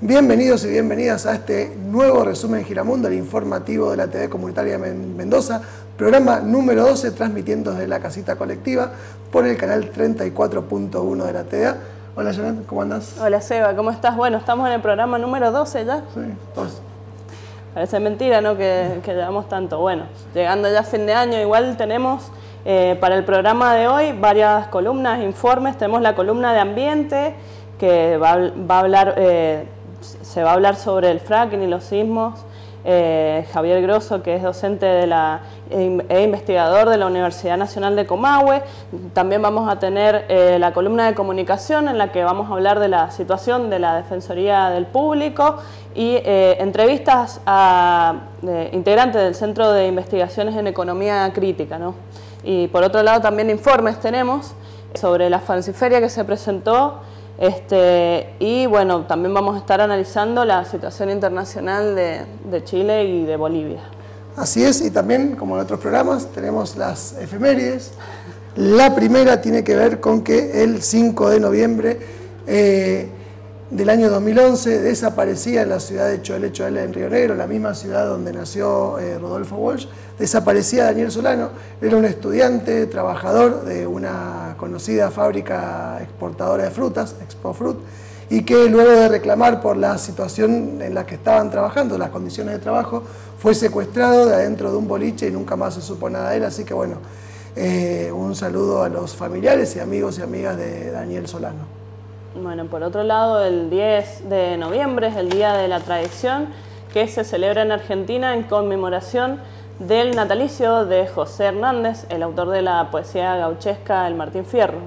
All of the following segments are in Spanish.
Bienvenidos y bienvenidas a este nuevo resumen Giramundo, el informativo de la TV Comunitaria de Mendoza, programa número 12, transmitiendo desde la casita colectiva por el canal 34.1 de la TVA. Hola Janet, ¿cómo andás? Hola Seba, ¿cómo estás? Bueno, estamos en el programa número 12 ya. Sí, 12. Parece mentira, ¿no? Que llevamos tanto. Bueno, llegando ya a fin de año, igual tenemos para el programa de hoy varias columnas, informes. Tenemos la columna de ambiente, que se va a hablar sobre el fracking y los sismos. Javier Grosso, que es docente e investigador de la Universidad Nacional de Comahue. También vamos a tener la columna de comunicación, en la que vamos a hablar de la situación de la Defensoría del Público y entrevistas a integrantes del Centro de Investigaciones en Economía Crítica, ¿no? Y por otro lado también informes tenemos sobre la falsiferia que se presentó. Y bueno, también vamos a estar analizando la situación internacional de Chile y de Bolivia. Así es, y también, como en otros programas, tenemos las efemérides. La primera tiene que ver con que el 5 de noviembre del año 2011 desaparecía en la ciudad de Choele en Río Negro, la misma ciudad donde nació Rodolfo Walsh, desaparecía Daniel Solano. Era un estudiante, trabajador de una conocida fábrica exportadora de frutas, Expofrut, y que luego de reclamar por la situación en la que estaban trabajando, las condiciones de trabajo, fue secuestrado de adentro de un boliche y nunca más se supo nada de él. Así que bueno, un saludo a los familiares y amigos y amigas de Daniel Solano. Bueno, por otro lado, el 10 de noviembre es el Día de la Tradición, que se celebra en Argentina en conmemoración del natalicio de José Hernández, el autor de la poesía gauchesca El Martín Fierro.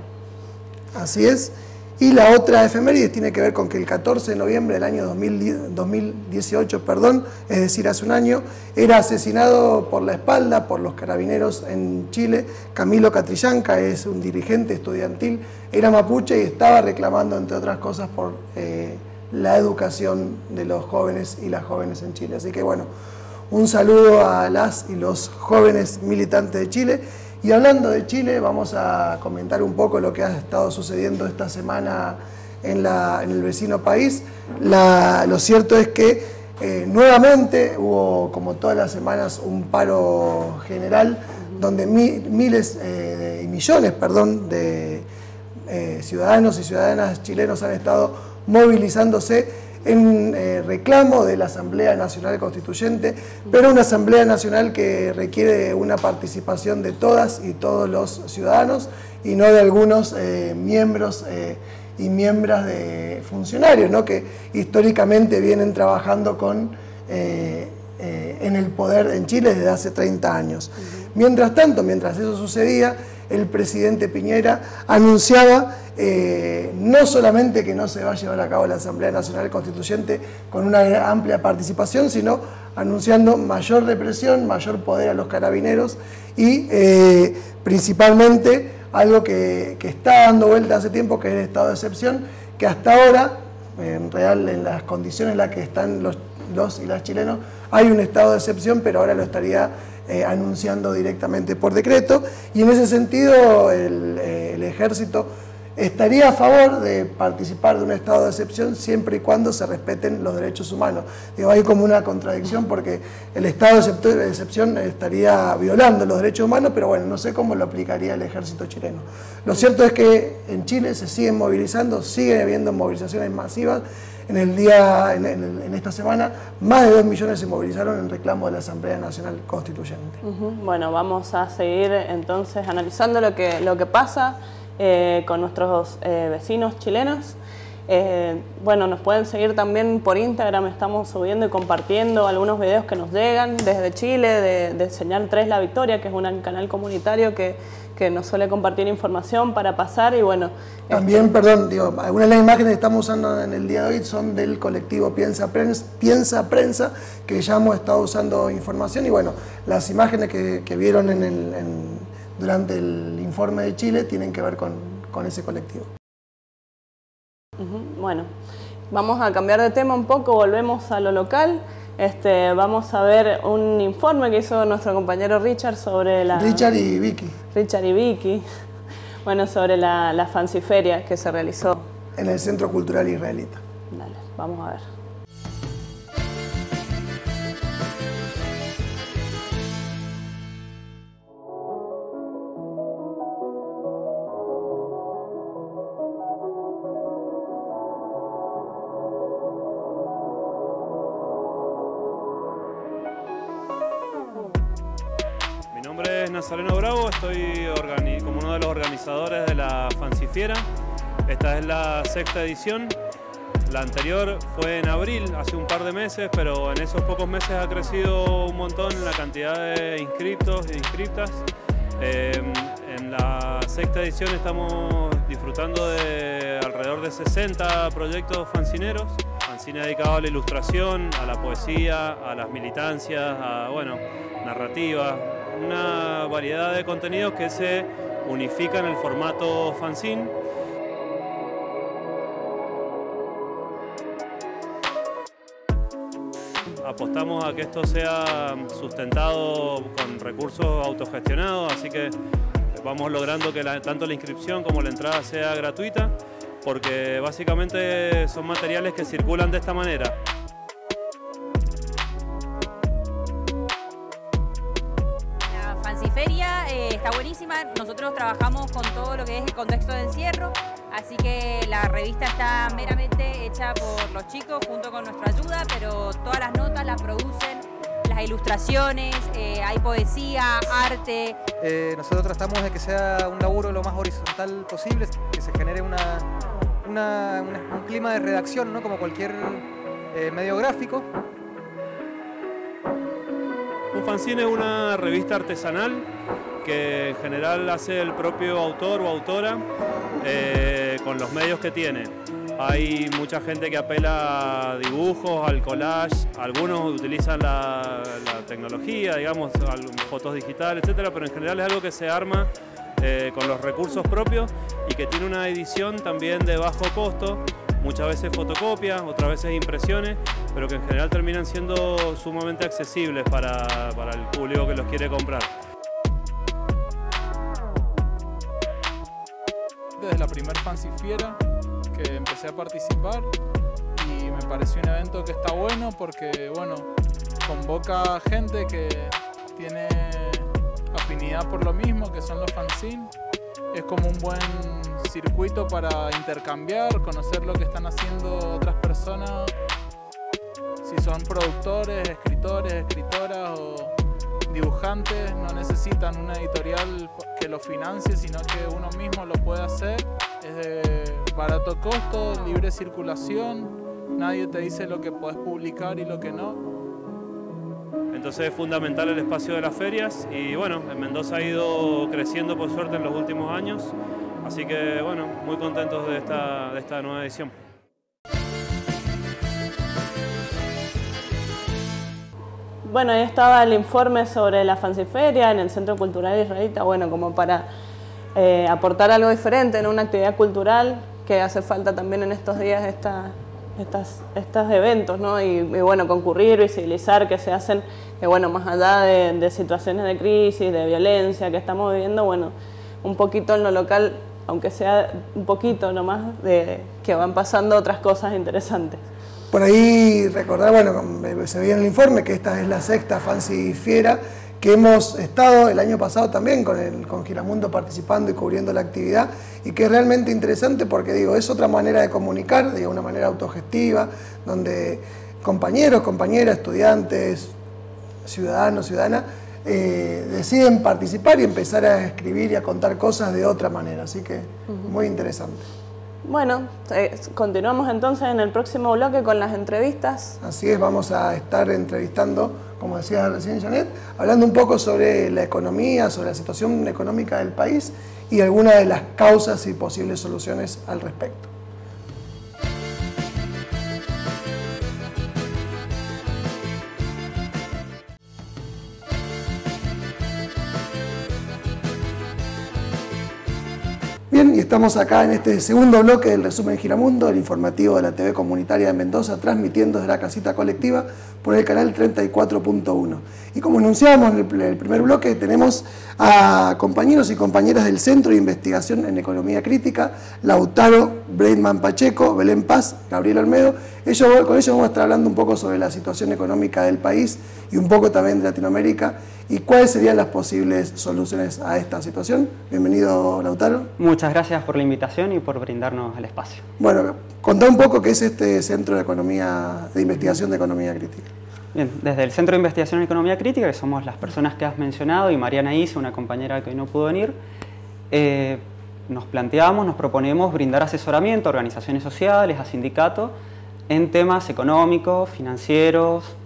Así es. Y la otra efeméride tiene que ver con que el 14 de noviembre del año 2018, es decir, hace un año, era asesinado por la espalda por los carabineros en Chile. Camilo Catrillanca es un dirigente estudiantil, era mapuche y estaba reclamando, entre otras cosas, por la educación de los jóvenes y las jóvenes en Chile. Así que bueno, un saludo a las y los jóvenes militantes de Chile. Y hablando de Chile, vamos a comentar un poco lo que ha estado sucediendo esta semana en el vecino país. Lo cierto es que nuevamente hubo, como todas las semanas, un paro general donde millones de ciudadanos y ciudadanas chilenos han estado movilizándose en reclamo de la Asamblea Nacional Constituyente, pero una Asamblea Nacional que requiere una participación de todas y todos los ciudadanos y no de algunos miembros y miembros de funcionarios, ¿no?, que históricamente vienen trabajando en el poder en Chile desde hace 30 años. Mientras tanto, mientras eso sucedía, el presidente Piñera anunciaba no solamente que no se va a llevar a cabo la Asamblea Nacional Constituyente con una amplia participación, sino anunciando mayor represión, mayor poder a los carabineros y principalmente algo que está dando vuelta hace tiempo, que es el estado de excepción, que hasta ahora, en las condiciones en las que están los y las chilenos, hay un estado de excepción, pero ahora lo estaría anunciando directamente por decreto, y en ese sentido el ejército estaría a favor de participar de un estado de excepción siempre y cuando se respeten los derechos humanos. Digo, hay como una contradicción porque el estado de excepción estaría violando los derechos humanos, pero bueno, no sé cómo lo aplicaría el ejército chileno. Lo cierto es que en Chile se siguen movilizando, siguen habiendo movilizaciones masivas. En esta semana, más de 2 millones se movilizaron en reclamo de la Asamblea Nacional Constituyente. Bueno, vamos a seguir entonces analizando lo que pasa con nuestros vecinos chilenos. Bueno, nos pueden seguir también por Instagram, estamos subiendo y compartiendo algunos videos que nos llegan desde Chile, de Señal 3 La Victoria, que es un canal comunitario que nos suele compartir información para pasar. Y bueno, también, algunas de las imágenes que estamos usando en el día de hoy son del colectivo Piensa Prensa, que ya hemos estado usando información, y bueno, las imágenes que vieron durante el informe de Chile tienen que ver con ese colectivo. Bueno, vamos a cambiar de tema un poco, volvemos a lo local. Vamos a ver un informe que hizo nuestro compañero Richard sobre Richard y Vicky. Bueno, sobre la falsiferia que se realizó en el Centro Cultural Israelita. Dale, vamos a ver. nombre es Nazareno Bravo, estoy como uno de los organizadores de la Fancifiera. Esta es la 6ª edición. La anterior fue en abril, hace un par de meses, pero en esos pocos meses ha crecido un montón la cantidad de inscriptos e inscriptas. En la 6ª edición estamos disfrutando de alrededor de 60 proyectos fancineros, fanzine dedicado a la ilustración, a la poesía, a las militancias, a narrativa, una variedad de contenidos que se unifican en el formato fanzine. Apostamos a que esto sea sustentado con recursos autogestionados, así que vamos logrando que tanto la inscripción como la entrada sea gratuita, porque básicamente son materiales que circulan de esta manera. La Fanciferia está buenísima, nosotros trabajamos con todo lo que es el contexto de encierro, así que la revista está meramente hecha por los chicos junto con nuestra ayuda, pero todas las notas las producen, las ilustraciones, hay poesía, arte. Nosotros tratamos de que sea un laburo lo más horizontal posible, que se genere un clima de redacción, ¿no? Como cualquier medio gráfico. Un fanzine es una revista artesanal que en general hace el propio autor o autora con los medios que tiene. Hay mucha gente que apela a dibujos, al collage, algunos utilizan la tecnología, digamos, fotos digitales, etcétera, pero en general es algo que se arma con los recursos propios y que tiene una edición también de bajo costo, muchas veces fotocopias, otras veces impresiones, pero que en general terminan siendo sumamente accesibles para el público que los quiere comprar. Desde la primer Fancifiera que empecé a participar y me pareció un evento que está bueno porque convoca gente que tiene afinidad por lo mismo, que son los fanzines. Es como un buen circuito para intercambiar, conocer lo que están haciendo otras personas, si son productores, escritores, escritoras o dibujantes, no necesitan una editorial que lo financie, sino que uno mismo lo puede hacer. Es de barato costo, libre circulación, nadie te dice lo que podés publicar y lo que no. Entonces es fundamental el espacio de las ferias y en Mendoza ha ido creciendo por suerte en los últimos años, así que muy contentos de esta nueva edición. Bueno, ahí estaba el informe sobre la Fanciferia en el Centro Cultural Israelita, como para aportar algo diferente en una actividad cultural que hace falta también en estos días estos eventos, ¿no? Y concurrir, visibilizar que se hacen, más allá de situaciones de crisis, de violencia que estamos viviendo, un poquito en lo local, aunque sea un poquito nomás, de que van pasando otras cosas interesantes. Por ahí recordar, se veía en el informe que esta es la 6ª Fancifiera, que hemos estado el año pasado también con Giramundo participando y cubriendo la actividad, y que es realmente interesante porque es otra manera de comunicar, de una manera autogestiva, donde compañeros, compañeras, estudiantes, ciudadanos, ciudadanas, deciden participar y empezar a escribir y a contar cosas de otra manera, así que muy interesante. Bueno, continuamos entonces en el próximo bloque con las entrevistas. Así es, vamos a estar entrevistando, como decía recién Janet, hablando un poco sobre la economía, sobre la situación económica del país y algunas de las causas y posibles soluciones al respecto. Bien, y estamos acá en este segundo bloque del resumen Giramundo, el informativo de la TV comunitaria de Mendoza, transmitiendo desde la casita colectiva por el canal 34.1. Y como anunciábamos en el primer bloque, tenemos a compañeros y compañeras del Centro de Investigación en Economía Crítica, Lautaro Breitman Pacheco, Belén Paz, Gabriel Olmedo. Con ellos vamos a estar hablando un poco sobre la situación económica del país y un poco también de Latinoamérica y cuáles serían las posibles soluciones a esta situación. Bienvenido, Lautaro. Muchas gracias por la invitación y por brindarnos el espacio. Bueno, contá un poco qué es este Centro de Investigación de Economía Crítica. Bien, desde el Centro de Investigación en Economía Crítica, que somos las personas que has mencionado, y Mariana Isa, una compañera que hoy no pudo venir, nos proponemos brindar asesoramiento a organizaciones sociales, a sindicatos, en temas económicos, financieros,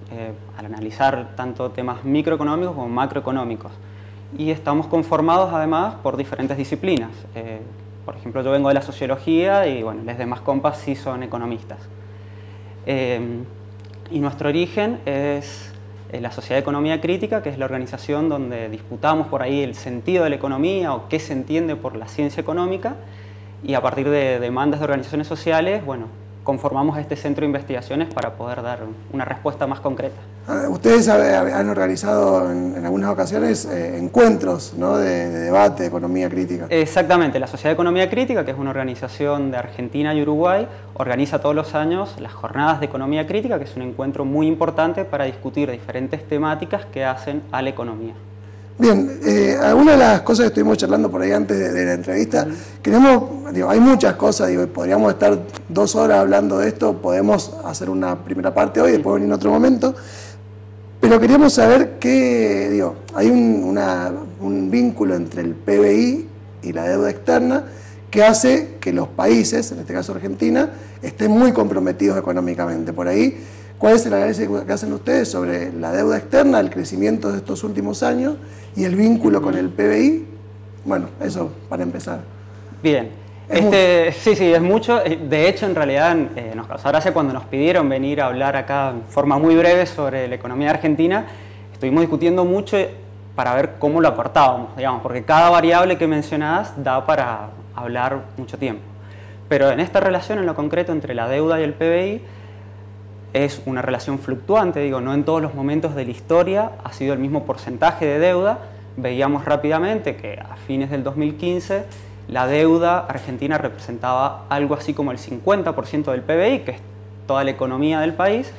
al analizar tanto temas microeconómicos como macroeconómicos. Y estamos conformados además por diferentes disciplinas. Por ejemplo, yo vengo de la sociología y bueno, los demás compas sí son economistas. Y nuestro origen es la Sociedad de Economía Crítica, que es la organización donde disputamos por ahí el sentido de la economía o qué se entiende por la ciencia económica, y a partir de demandas de organizaciones sociales, bueno, conformamos este centro de investigaciones para poder dar una respuesta más concreta. Ustedes han organizado en algunas ocasiones encuentros, ¿no?, de debate de economía crítica. Exactamente, la Sociedad de Economía Crítica, que es una organización de Argentina y Uruguay, organiza todos los años las jornadas de economía crítica, que es un encuentro muy importante para discutir diferentes temáticas que hacen a la economía. Bien, algunas de las cosas que estuvimos charlando por ahí antes de la entrevista, hay muchas cosas, podríamos estar 2 horas hablando de esto, podemos hacer una primera parte hoy, después venir en otro momento, pero queríamos saber que, hay un vínculo entre el PBI y la deuda externa que hace que los países, en este caso Argentina, estén muy comprometidos económicamente. Por ahí, ¿cuál es el análisis que hacen ustedes sobre la deuda externa, el crecimiento de estos últimos años y el vínculo con el PBI? Bueno, eso para empezar. Bien, sí, es mucho. De hecho, en realidad nos causó gracia cuando nos pidieron venir a hablar acá en forma muy breve sobre la economía argentina. Estuvimos discutiendo mucho para ver cómo lo acortábamos, digamos, porque cada variable que mencionabas da para hablar mucho tiempo. Pero en esta relación, en lo concreto, entre la deuda y el PBI, es una relación fluctuante, no en todos los momentos de la historia ha sido el mismo porcentaje de deuda. Veíamos rápidamente que a fines del 2015 la deuda argentina representaba algo así como el 50% del PBI, que es toda la economía del país,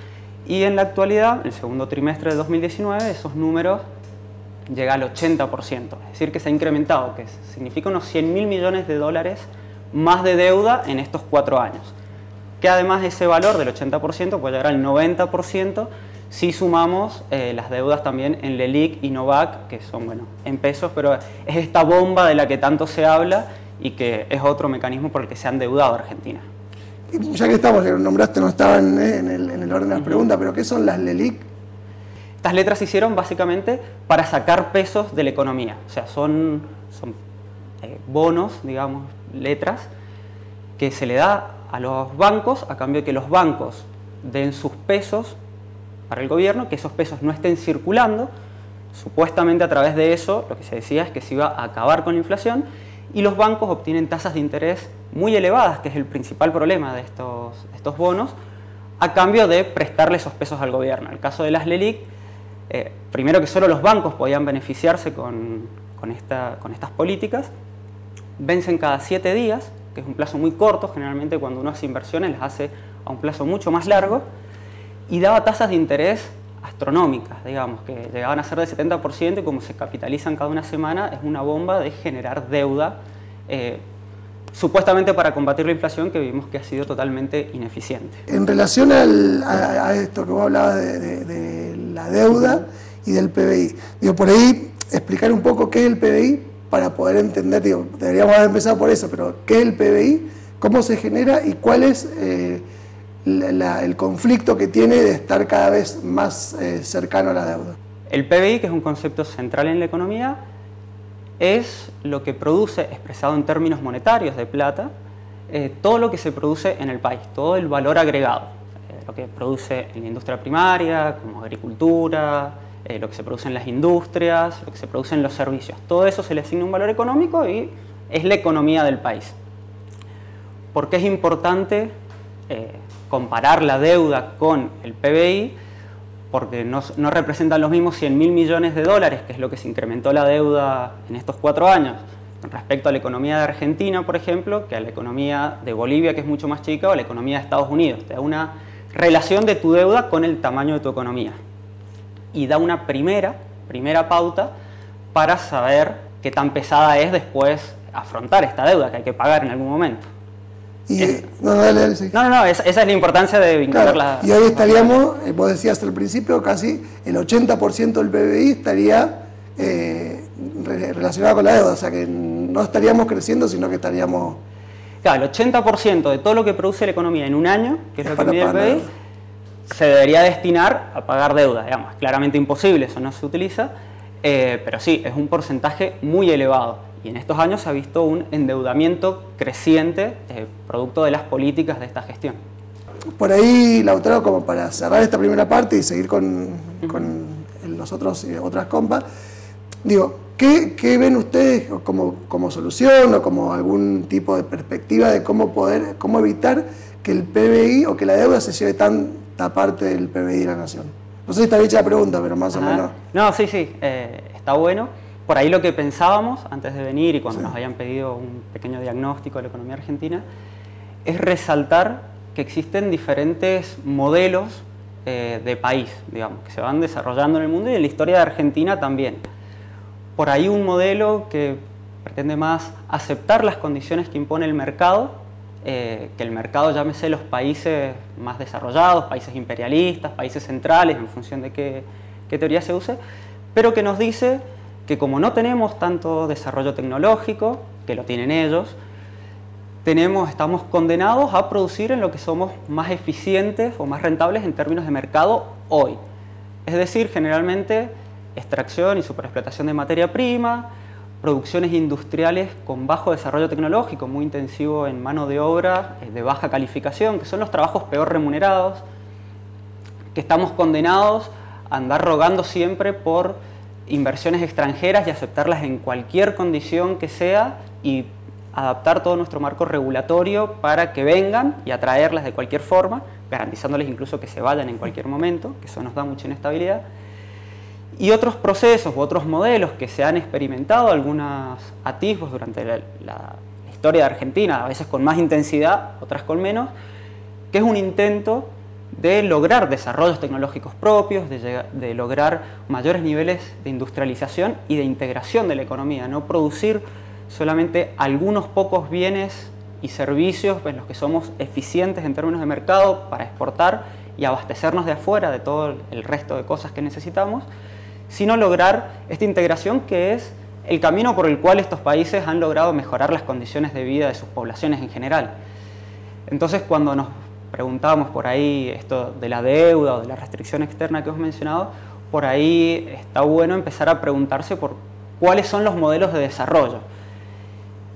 y en la actualidad, en el segundo trimestre de 2019, esos números llegan al 80%, es decir, que se ha incrementado, que significa unos 100.000 millones de dólares más de deuda en estos 4 años. Que además ese valor del 80% puede llegar al 90% si sumamos las deudas también en LELIQ y NOVAC, que son, en pesos, pero es esta bomba de la que tanto se habla y que es otro mecanismo por el que se ha endeudado Argentina. Ya que estamos, que lo nombraste, no estaba en el orden de las preguntas, pero ¿qué son las LELIQ? Estas letras se hicieron básicamente para sacar pesos de la economía, o sea, son bonos, digamos, letras, que se le da a los bancos a cambio de que los bancos den sus pesos para el gobierno, que esos pesos no estén circulando. Supuestamente a través de eso lo que se decía es que se iba a acabar con la inflación, y los bancos obtienen tasas de interés muy elevadas, que es el principal problema de estos bonos, a cambio de prestarle esos pesos al gobierno. En el caso de las LELIQ, primero que solo los bancos podían beneficiarse con estas políticas, vencen cada 7 días, que es un plazo muy corto. Generalmente cuando uno hace inversiones las hace a un plazo mucho más largo, y daba tasas de interés astronómicas, digamos, que llegaban a ser del 70%, y como se capitalizan cada una semana, es una bomba de generar deuda, supuestamente para combatir la inflación, que vimos que ha sido totalmente ineficiente. En relación a esto que vos hablabas de la deuda y del PBI, por ahí explicar un poco qué es el PBI para poder entender, deberíamos haber empezado por eso, pero ¿qué es el PBI? ¿Cómo se genera? ¿Y cuál es el conflicto que tiene de estar cada vez más cercano a la deuda? El PBI, que es un concepto central en la economía, es lo que produce, expresado en términos monetarios de plata, todo lo que se produce en el país, todo el valor agregado, lo que produce en la industria primaria, como agricultura, lo que se produce en las industrias, lo que se produce en los servicios. Todo eso se le asigna un valor económico y es la economía del país. ¿Por qué es importante comparar la deuda con el PBI? Porque no representan los mismos 100.000 millones de dólares, que es lo que se incrementó la deuda en estos 4 años, respecto a la economía de Argentina, por ejemplo, que a la economía de Bolivia, que es mucho más chica, o a la economía de Estados Unidos. Te da una relación de tu deuda con el tamaño de tu economía. Y da una primera pauta para saber qué tan pesada es después afrontar esta deuda que hay que pagar en algún momento. Dale, sí. Esa es la importancia de vincular claro, y hoy estaríamos, vos decías al principio, casi el 80% del PBI estaría relacionado con la deuda, o sea que no estaríamos creciendo, sino que estaríamos... Claro, el 80% de todo lo que produce la economía en un año, que es lo que mide el PBI, se debería destinar a pagar deuda, digamos. Claramente imposible, eso no se utiliza, pero sí, es un porcentaje muy elevado. Y en estos años se ha visto un endeudamiento creciente producto de las políticas de esta gestión. Por ahí, Lautaro, como para cerrar esta primera parte y seguir con los otras compas, digo, ¿qué ven ustedes como solución o como algún tipo de perspectiva de cómo evitar que el PBI o que la deuda se lleve tanta parte del PBI de la nación? No sé si está hecha la pregunta, pero más o menos. No, sí, está bueno. Por ahí lo que pensábamos antes de venir y cuando nos habían pedido un pequeño diagnóstico de la economía argentina es resaltar que existen diferentes modelos de país, digamos, que se van desarrollando en el mundo y en la historia de Argentina también. Por ahí un modelo que pretende más aceptar las condiciones que impone el mercado, que el mercado, llámese los países más desarrollados, países imperialistas, países centrales, en función de qué teoría se use, pero que nos dice que como no tenemos tanto desarrollo tecnológico, que lo tienen ellos, estamos condenados a producir en lo que somos más eficientes o más rentables en términos de mercado hoy. Es decir, generalmente extracción y superexplotación de materia prima, producciones industriales con bajo desarrollo tecnológico, muy intensivo en mano de obra, de baja calificación, que son los trabajos peor remunerados, que estamos condenados a andar rogando siempre por inversiones extranjeras y aceptarlas en cualquier condición que sea y adaptar todo nuestro marco regulatorio para que vengan y atraerlas de cualquier forma, garantizándoles incluso que se vayan en cualquier momento, que eso nos da mucha inestabilidad. Y otros procesos u otros modelos que se han experimentado, algunos atisbos durante la historia de Argentina, a veces con más intensidad, otras con menos, que es un intento de lograr desarrollos tecnológicos propios, de lograr mayores niveles de industrialización y de integración de la economía, no producir solamente algunos pocos bienes y servicios en los que somos eficientes en términos de mercado para exportar y abastecernos de afuera de todo el resto de cosas que necesitamos, sino lograr esta integración que es el camino por el cual estos países han logrado mejorar las condiciones de vida de sus poblaciones en general. Entonces, cuando nos preguntábamos por ahí esto de la deuda o de la restricción externa que hemos mencionado, por ahí está bueno empezar a preguntarse por cuáles son los modelos de desarrollo.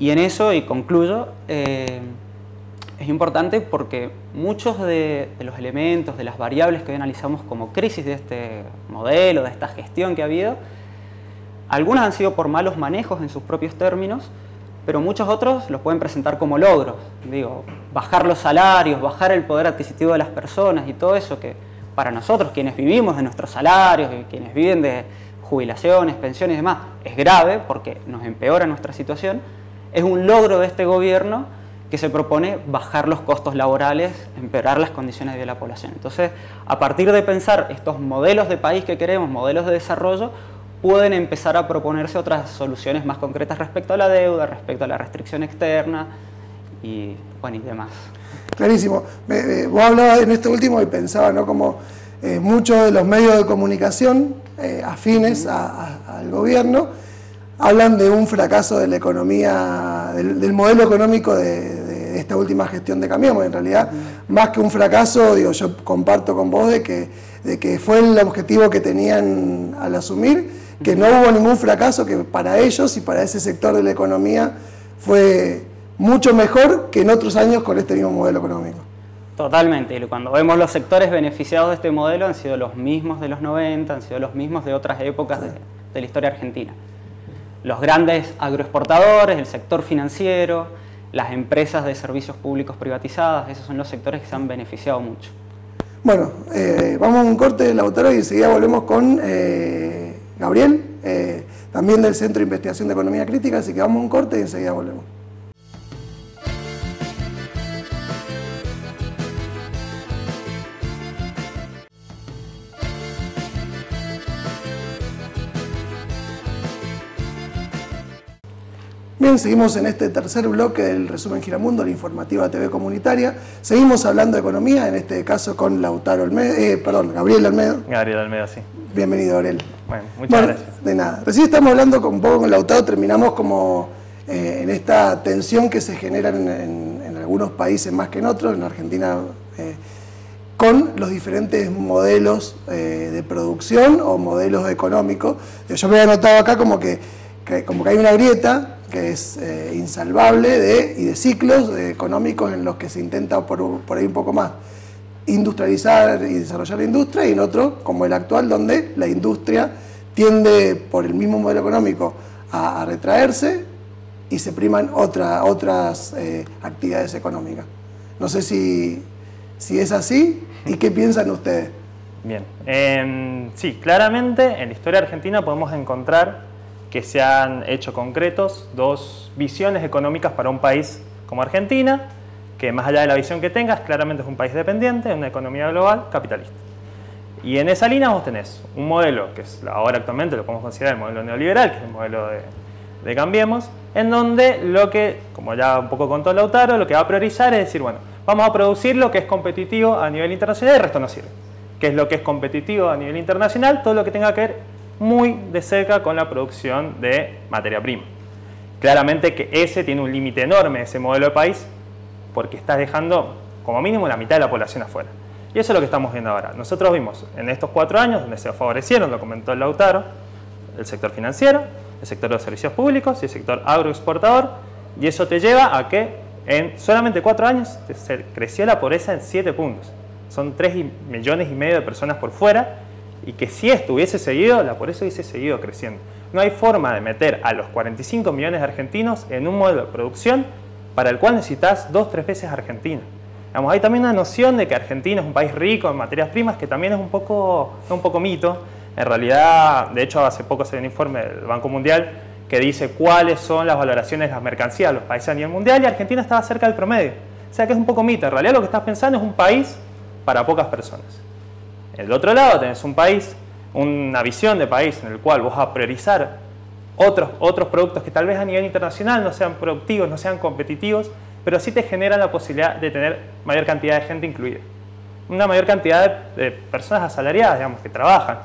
Y en eso, y concluyo, es importante porque muchos de los elementos, de las variables que hoy analizamos como crisis de este modelo, de esta gestión que ha habido, algunas han sido por malos manejos en sus propios términos, pero muchos otros los pueden presentar como logros. Digo, bajar los salarios, bajar el poder adquisitivo de las personas y todo eso que para nosotros, quienes vivimos de nuestros salarios y quienes viven de jubilaciones, pensiones y demás, es grave porque nos empeora nuestra situación. Es un logro de este gobierno que se propone bajar los costos laborales, empeorar las condiciones de vida de la población. Entonces, a partir de pensar estos modelos de país que queremos, modelos de desarrollo, pueden empezar a proponerse otras soluciones más concretas respecto a la deuda, respecto a la restricción externa y, bueno, y demás. Clarísimo. Vos hablabas en esto último y pensaba, ¿no?, como muchos de los medios de comunicación afines al gobierno hablan de un fracaso de la economía, del modelo económico de esta última gestión de Cambiemos. En realidad, más que un fracaso, digo, yo comparto con vos de que fue el objetivo que tenían al asumir, que no hubo ningún fracaso, que para ellos y para ese sector de la economía fue mucho mejor que en otros años con este mismo modelo económico. Totalmente, y cuando vemos los sectores beneficiados de este modelo han sido los mismos de los 90, han sido los mismos de otras épocas de la historia argentina. Los grandes agroexportadores, el sector financiero, las empresas de servicios públicos privatizadas, esos son los sectores que se han beneficiado mucho. Bueno, vamos a un corte, Lautaro, y enseguida volvemos con Gabriel, también del Centro de Investigación de Economía Crítica, así que vamos a un corte y enseguida volvemos. Bien, seguimos en este tercer bloque del resumen Giramundo, la informativa TV comunitaria. Seguimos hablando de economía, en este caso con Gabriel Almedo. Gabriel Almedo, sí. Bienvenido, Gabriel. Bueno, muchas gracias. De nada. Recién estamos hablando un poco con Lautaro, terminamos como en esta tensión que se genera en algunos países más que en otros, en Argentina, con los diferentes modelos de producción o modelos económicos. Yo me he anotado acá como que hay una grieta que es insalvable y de ciclos económicos en los que se intenta por ahí un poco más industrializar y desarrollar la industria, y en otro, como el actual, donde la industria tiende por el mismo modelo económico a retraerse y se priman otras actividades económicas. No sé si es así y qué piensan ustedes. Bien, sí, claramente en la historia argentina podemos encontrar que se han hecho concretos dos visiones económicas para un país como Argentina, que más allá de la visión que tengas, claramente es un país dependiente, una economía global capitalista. Y en esa línea vos tenés un modelo, que es ahora actualmente lo podemos considerar el modelo neoliberal, que es el modelo de Cambiemos, en donde lo que, como ya un poco contó Lautaro, lo que va a priorizar es decir, bueno, vamos a producir lo que es competitivo a nivel internacional y el resto no sirve. ¿Qué es lo que es competitivo a nivel internacional? Todo lo que tenga que ver muy de cerca con la producción de materia prima. Claramente que ese tiene un límite enorme, ese modelo de país, porque estás dejando como mínimo la mitad de la población afuera. Y eso es lo que estamos viendo ahora. Nosotros vimos en estos 4 años donde se favorecieron, lo comentó el Lautaro, el sector financiero, el sector de los servicios públicos y el sector agroexportador, y eso te lleva a que en solamente 4 años se creció la pobreza en 7 puntos. Son 3,5 millones de personas por fuera, y que si esto hubiese seguido, la pobreza hubiese seguido creciendo. No hay forma de meter a los 45 millones de argentinos en un modelo de producción para el cual necesitas 2-3 veces Argentina. Digamos, hay también una noción de que Argentina es un país rico en materias primas, que también es un poco mito. En realidad, de hecho, hace poco se dio un informe del Banco Mundial que dice cuáles son las valoraciones de las mercancías de los países a nivel mundial, y Argentina estaba cerca del promedio. O sea que es un poco mito. En realidad lo que estás pensando es un país para pocas personas. Del otro lado tenés un país, una visión de país en el cual vos vas a priorizar otros productos que tal vez a nivel internacional no sean productivos, no sean competitivos, pero sí te generan la posibilidad de tener mayor cantidad de gente incluida. Una mayor cantidad de personas asalariadas, digamos, que trabajan.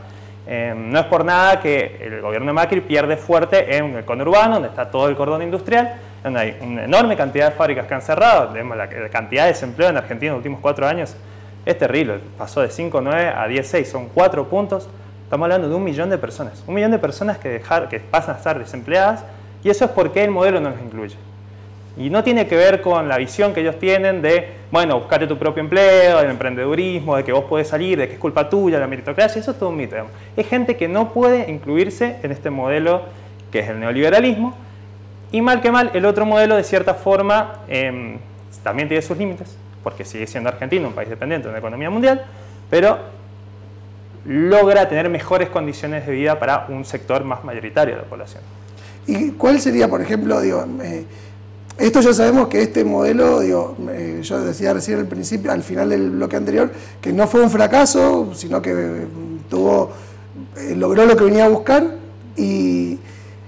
No es por nada que el gobierno de Macri pierde fuerte en el conurbano, donde está todo el cordón industrial, donde hay una enorme cantidad de fábricas que han cerrado. La cantidad de desempleo en Argentina en los últimos 4 años es terrible. Pasó de 5,9 a 10,6, son 4 puntos. Estamos hablando de 1 millón de personas. 1 millón de personas que pasan a estar desempleadas, y eso es porque el modelo no los incluye. Y no tiene que ver con la visión que ellos tienen de, bueno, buscate tu propio empleo, del emprendedurismo, de que vos podés salir, de que es culpa tuya, la meritocracia. Eso es todo un mito, digamos. Es gente que no puede incluirse en este modelo que es el neoliberalismo. Y mal que mal, el otro modelo, de cierta forma, también tiene sus límites, porque sigue siendo Argentina un país dependiente de una economía mundial, pero logra tener mejores condiciones de vida para un sector más mayoritario de la población. ¿Y cuál sería, por ejemplo, esto ya sabemos que este modelo, yo decía recién al principio, al final del bloque anterior, que no fue un fracaso, sino que logró lo que venía a buscar, y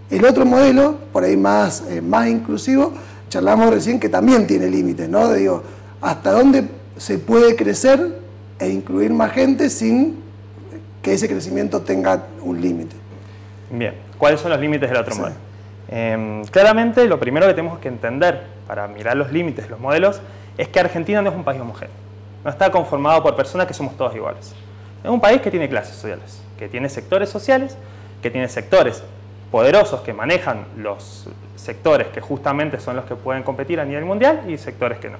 el otro modelo, por ahí más inclusivo, charlamos recién que también tiene límites, ¿no? ¿Hasta dónde se puede crecer e incluir más gente sin que ese crecimiento tenga un límite? Bien, ¿cuáles son los límites del otro modelo? Claramente, lo primero que tenemos que entender para mirar los límites de los modelos es que Argentina no es un país homogéneo. No está conformado por personas que somos todos iguales. Es un país que tiene clases sociales, que tiene sectores sociales, que tiene sectores poderosos que manejan los sectores que justamente son los que pueden competir a nivel mundial, y sectores que no.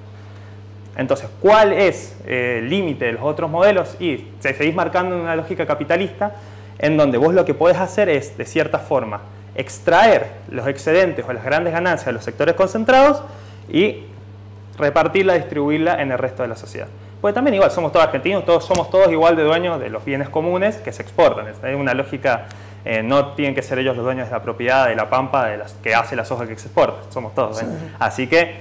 Entonces, ¿cuál es el límite de los otros modelos? Y se seguís marcando una lógica capitalista en donde vos lo que podés hacer es, de cierta forma, extraer los excedentes o las grandes ganancias de los sectores concentrados y repartirla, distribuirla en el resto de la sociedad. Porque también igual somos todos argentinos, somos todos igual de dueños de los bienes comunes que se exportan. Hay una lógica, no tienen que ser ellos los dueños de la propiedad, de la pampa, de las que hace la soja que se exporta. Somos todos. Sí. Así que,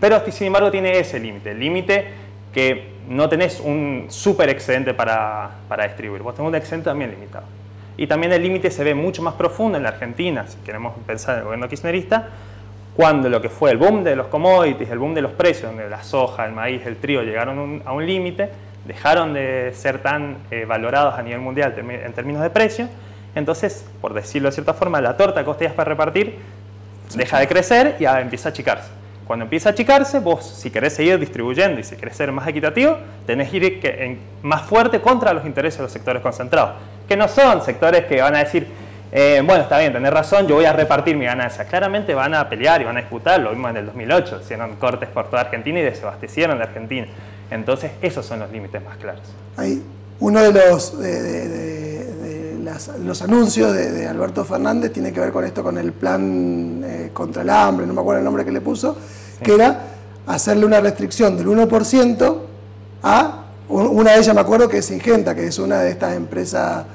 pero sin embargo tiene ese límite. El límite que no tenés un súper excedente para distribuir. Vos tenés un excedente también limitado. Y también el límite se ve mucho más profundo en la Argentina, si queremos pensar en el gobierno kirchnerista, cuando lo que fue el boom de los commodities, el boom de los precios, donde la soja, el maíz, el trigo llegaron a un límite, dejaron de ser tan valorados a nivel mundial en términos de precio. Entonces, por decirlo de cierta forma, la torta que vos tenías para repartir deja de crecer y empieza a achicarse. Cuando empieza a achicarse, vos, si querés seguir distribuyendo y si querés ser más equitativo, tenés que ir más fuerte contra los intereses de los sectores concentrados, que no son sectores que van a decir, bueno, está bien, tenés razón, yo voy a repartir mi ganancia. Claramente van a pelear y van a disputar, lo vimos en el 2008, hicieron cortes por toda Argentina y desabastecieron de Argentina. Entonces, esos son los límites más claros. Hay uno de los anuncios de Alberto Fernández tiene que ver con esto, con el plan contra el hambre, no me acuerdo el nombre que le puso, sí, que era hacerle una restricción del 1% a, una de ellas me acuerdo que es Syngenta, que es una de estas empresas...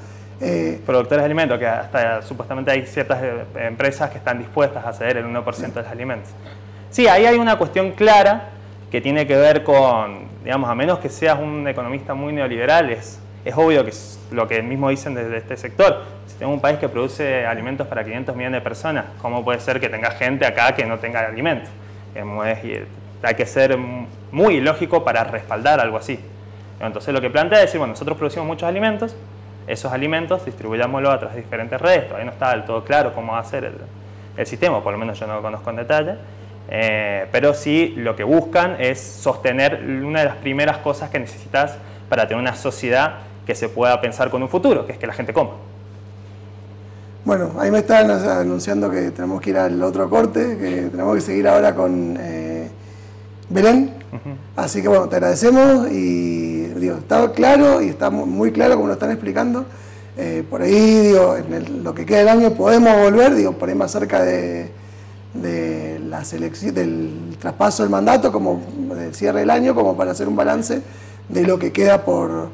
productores de alimentos, que hasta supuestamente hay ciertas empresas que están dispuestas a ceder el 1% de los alimentos. Sí, ahí hay una cuestión clara que tiene que ver con, digamos, a menos que seas un economista muy neoliberal, es obvio que es lo que mismo dicen desde este sector. Si tengo un país que produce alimentos para 500 millones de personas, ¿cómo puede ser que tenga gente acá que no tenga alimentos? Hay que ser muy ilógico para respaldar algo así. Entonces lo que plantea es decir, bueno, nosotros producimos muchos alimentos, esos alimentos distribuyámoslo a través de diferentes redes. Todavía no está del todo claro cómo va a ser el sistema, por lo menos yo no lo conozco en detalle. Pero sí lo que buscan es sostener una de las primeras cosas que necesitas para tener una sociedad que se pueda pensar con un futuro, que es que la gente coma. Bueno, ahí me están anunciando que tenemos que ir al otro corte, que tenemos que seguir ahora con Belén. Así que bueno, te agradecemos y digo, está claro y está muy claro como lo están explicando. Por ahí, digo, lo que queda del año podemos volver, digo, por ahí más cerca de la selección, del traspaso del mandato, como del cierre del año, como para hacer un balance de lo que queda por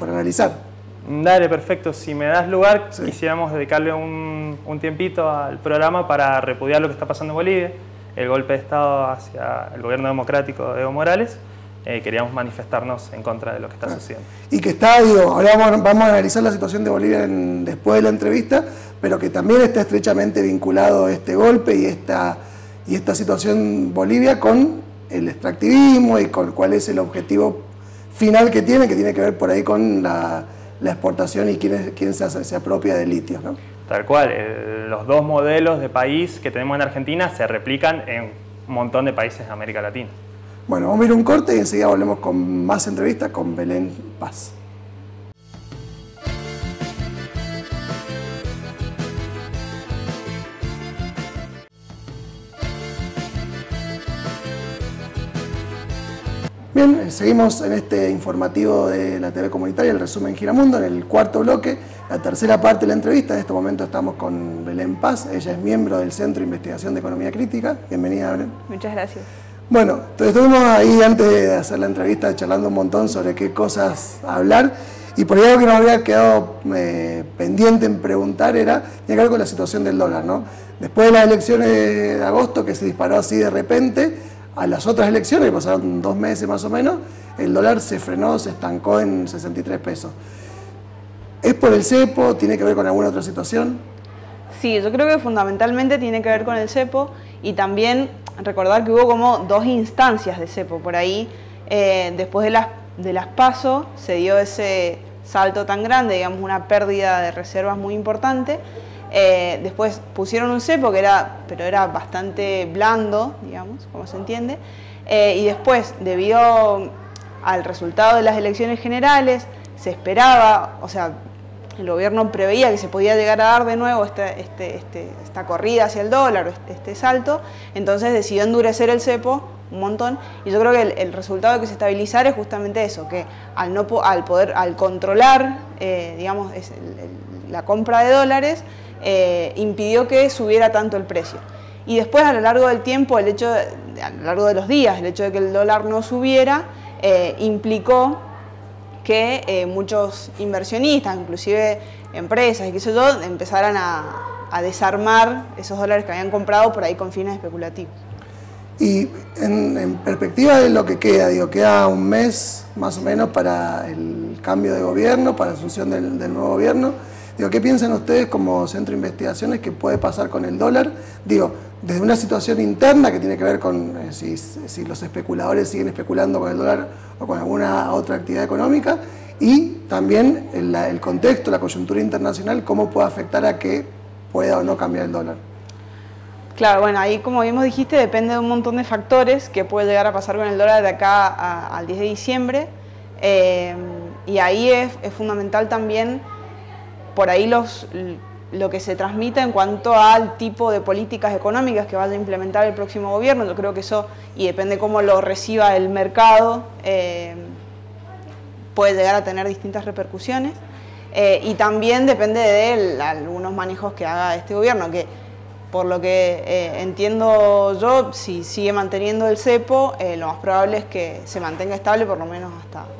analizar. Dale, perfecto. Si me das lugar, sí, quisiéramos dedicarle un tiempito al programa para repudiar lo que está pasando en Bolivia, el golpe de Estado hacia el gobierno democrático de Evo Morales. Queríamos manifestarnos en contra de lo que está sucediendo. Y que está, digo, ahora vamos a analizar la situación de Bolivia después de la entrevista, pero que también está estrechamente vinculado este golpe y esta situación Bolivia con el extractivismo y con cuál es el objetivo final que tiene que ver por ahí con la exportación y quién se apropia de litio, ¿no? Tal cual, los dos modelos de país que tenemos en Argentina se replican en un montón de países de América Latina. Bueno, vamos a ir a un corte y enseguida volvemos con más entrevistas con Belén Paz. Bien, seguimos en este informativo de la TV comunitaria, el resumen Giramundo, en el cuarto bloque, la tercera parte de la entrevista. En este momento estamos con Belén Paz, ella es miembro del Centro de Investigación de Economía Crítica. Bienvenida, Belén. Muchas gracias. Bueno, entonces estuvimos ahí antes de hacer la entrevista charlando un montón sobre qué cosas hablar, y por ahí algo que nos había quedado pendiente en preguntar tiene que ver con la situación del dólar, ¿no? Después de las elecciones de agosto, que se disparó así de repente, a las otras elecciones, que pasaron 2 meses más o menos, el dólar se frenó, se estancó en 63 pesos. ¿Es por el cepo? ¿Tiene que ver con alguna otra situación? Sí, yo creo que fundamentalmente tiene que ver con el cepo, y también recordar que hubo como 2 instancias de cepo por ahí. Después de las PASO se dio ese salto tan grande, digamos, una pérdida de reservas muy importante. Después pusieron un cepo pero era bastante blando, digamos, como se entiende, y después, debido al resultado de las elecciones generales, se esperaba, o sea, el gobierno preveía que se podía llegar a dar de nuevo esta corrida hacia el dólar, este salto, entonces decidió endurecer el cepo un montón, y yo creo que el resultado de que se estabilizara es justamente eso, que al controlar, digamos, la compra de dólares, impidió que subiera tanto el precio. Y después, a lo largo del tiempo, a lo largo de los días, el hecho de que el dólar no subiera, implicó que muchos inversionistas, inclusive empresas y qué sé yo, empezaran a desarmar esos dólares que habían comprado por ahí con fines especulativos. Y en perspectiva de lo que queda, queda un mes más o menos para el cambio de gobierno, para la asunción del nuevo gobierno. Digo, ¿qué piensan ustedes como centro de investigaciones que puede pasar con el dólar? Digo, desde una situación interna que tiene que ver con si los especuladores siguen especulando con el dólar o con alguna otra actividad económica, y también el contexto, la coyuntura internacional, cómo puede afectar a que pueda o no cambiar el dólar. Claro, bueno, ahí como bien dijiste, depende de un montón de factores que puede llegar a pasar con el dólar de acá al 10 de diciembre. Y ahí es fundamental también, por ahí lo que se transmite en cuanto al tipo de políticas económicas que vaya a implementar el próximo gobierno. Yo creo que eso, y depende cómo lo reciba el mercado, puede llegar a tener distintas repercusiones. Y también depende de algunos manejos que haga este gobierno, que por lo que entiendo yo, si sigue manteniendo el cepo, lo más probable es que se mantenga estable por lo menos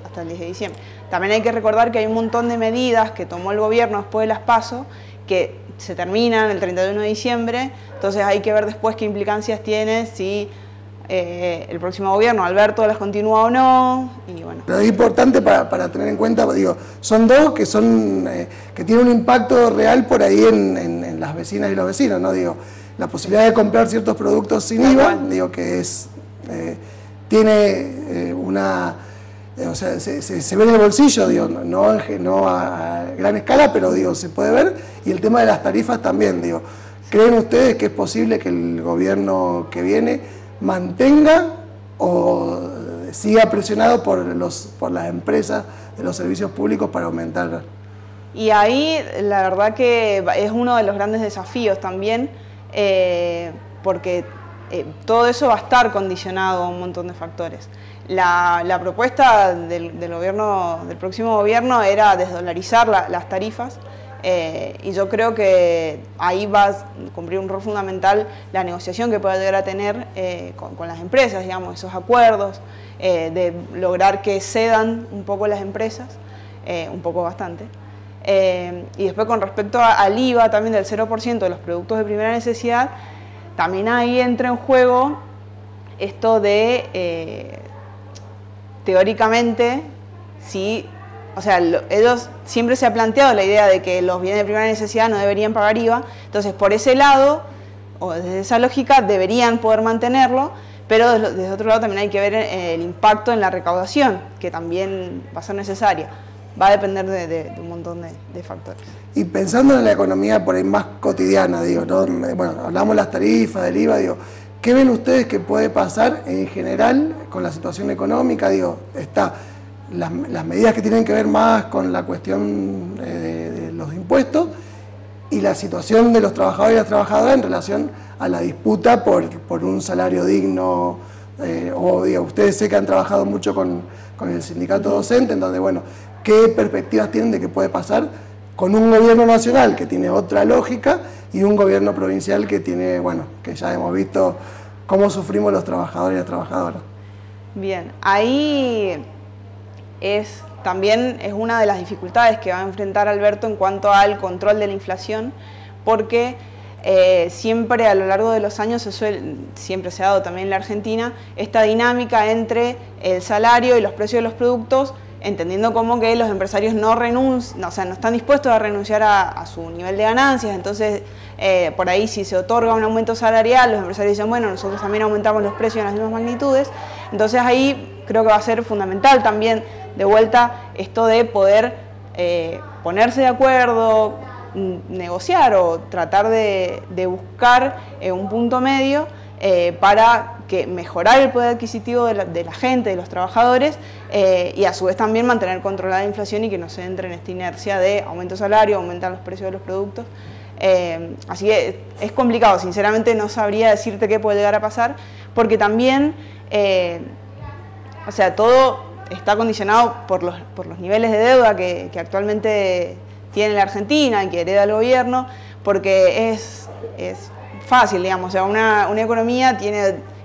hasta el 10 de diciembre. También hay que recordar que hay un montón de medidas que tomó el gobierno después de las PASO que se terminan el 31 de diciembre, entonces hay que ver después qué implicancias tiene, si el próximo gobierno, Alberto, las continúa o no, y bueno. Pero es importante para tener en cuenta, digo, son dos que que tienen un impacto real por ahí en las vecinas y los vecinos, ¿no? Digo, la posibilidad de comprar ciertos productos sin IVA, digo que tiene una, o sea, se ve en el bolsillo, digo, no a gran escala, pero digo, se puede ver, y el tema de las tarifas también, digo, ¿creen ustedes que es posible que el gobierno que viene mantenga o siga presionado por las empresas de los servicios públicos para aumentar? Y ahí la verdad que es uno de los grandes desafíos también, porque todo eso va a estar condicionado a un montón de factores. La propuesta del próximo gobierno era desdolarizar las tarifas, y yo creo que ahí va a cumplir un rol fundamental la negociación que pueda llegar a tener con las empresas, digamos, esos acuerdos, de lograr que cedan un poco las empresas, un poco bastante. Y después con respecto al IVA también del 0% de los productos de primera necesidad, también ahí entra en juego esto de, teóricamente, si... O sea, ellos siempre se ha planteado la idea de que los bienes de primera necesidad no deberían pagar IVA, entonces por ese lado, o desde esa lógica, deberían poder mantenerlo, pero desde otro lado también hay que ver el impacto en la recaudación, que también va a ser necesaria. Va a depender de un montón de factores. Y pensando en la economía por ahí más cotidiana, digo, ¿no? Bueno, hablamos de las tarifas, del IVA, digo, ¿qué ven ustedes que puede pasar en general con la situación económica? Digo, está... Las medidas que tienen que ver más con la cuestión de los impuestos y la situación de los trabajadores y las trabajadoras en relación a la disputa por un salario digno. Digo, ustedes sé que han trabajado mucho con el sindicato docente, entonces, bueno, ¿qué perspectivas tienen de qué puede pasar con un gobierno nacional que tiene otra lógica y un gobierno provincial que tiene, bueno, que ya hemos visto cómo sufrimos los trabajadores y las trabajadoras? Bien, ahí... también es una de las dificultades que va a enfrentar Alberto en cuanto al control de la inflación, porque siempre a lo largo de los años siempre se ha dado también en la Argentina esta dinámica entre el salario y los precios de los productos, entendiendo como que los empresarios no están dispuestos a renunciar a su nivel de ganancias. Entonces por ahí si se otorga un aumento salarial, los empresarios dicen, bueno, nosotros también aumentamos los precios en las mismas magnitudes. Entonces ahí creo que va a ser fundamental también de vuelta esto de poder ponerse de acuerdo, negociar o tratar de buscar un punto medio para mejorar el poder adquisitivo de la gente, de los trabajadores, y a su vez también mantener controlada la inflación y que no se entre en esta inercia de aumento de salario, aumentar los precios de los productos. Así que es complicado, sinceramente no sabría decirte qué puede llegar a pasar, porque también, o sea, todo está condicionado por los niveles de deuda que actualmente tiene la Argentina y que hereda el gobierno, porque es fácil, digamos, o sea, una economía